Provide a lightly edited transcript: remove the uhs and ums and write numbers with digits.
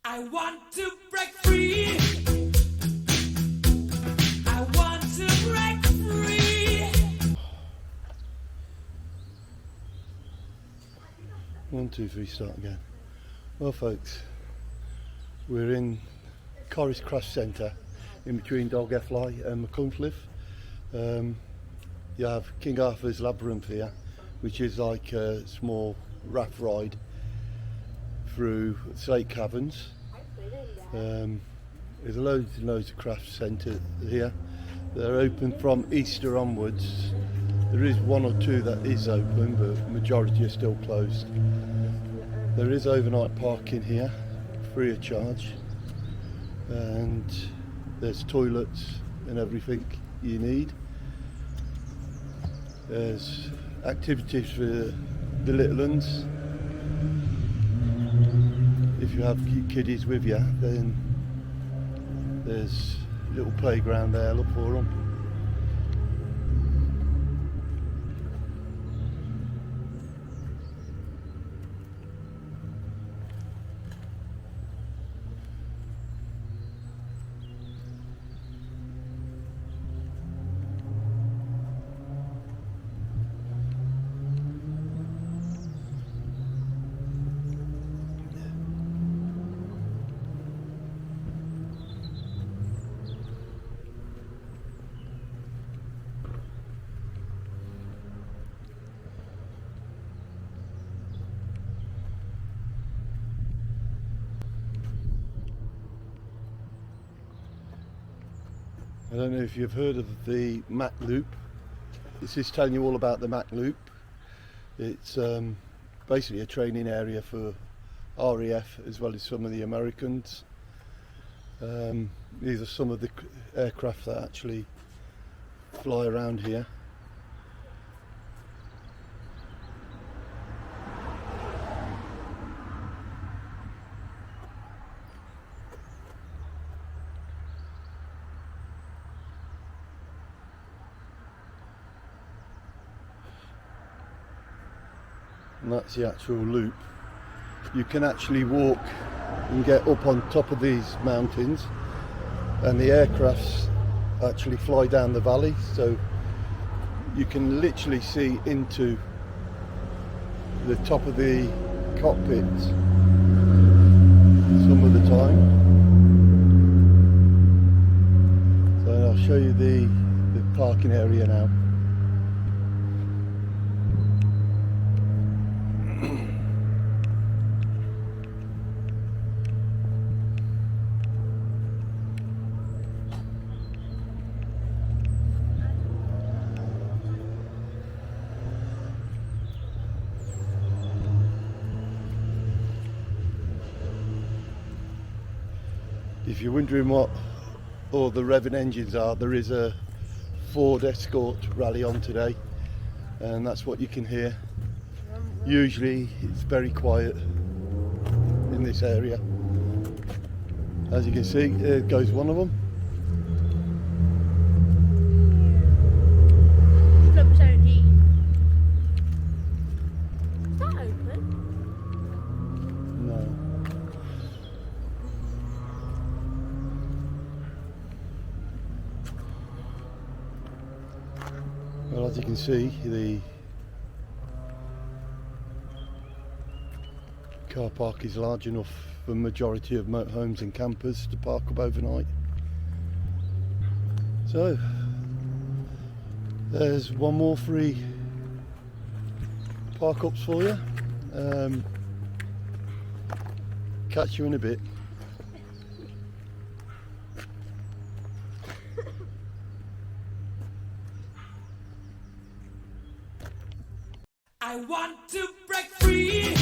I want to break free. I want to break free. 1, 2, 3, start again. Well folks, we're in Corris Craft Centre in between Dolgellau and Machynlleth. You have King Arthur's Labyrinth here, which is like a small raft ride through slate caverns. There's loads and loads of craft centres here. They're open from Easter onwards. There is 1 or 2 that is open, but the majority are still closed. There is overnight parking here, free of charge, and there's toilets and everything you need. There's activities for the little ones. If you have kiddies with you, then there's a little playground there, look for them. I don't know if you've heard of the Mach Loop. This is telling you all about the Mach Loop. It's basically a training area for RAF as well as some of the Americans. These are some of the aircraft that actually fly around here. And that's the actual loop. You can actually walk and get up on top of these mountains, and the aircrafts actually fly down the valley, so you can literally see into the top of the cockpit some of the time. So I'll show you the parking area now. If you're wondering what all the revving engines are, there is a Ford Escort rally on today, and that's what you can hear. Usually it's very quiet in this area. As you can see, there goes one of them. Is that open? No. Well, as you can see, the car park is large enough for the majority of motorhomes and campers to park up overnight. So, there's one more free park ups for you. Catch you in a bit. I want to break free.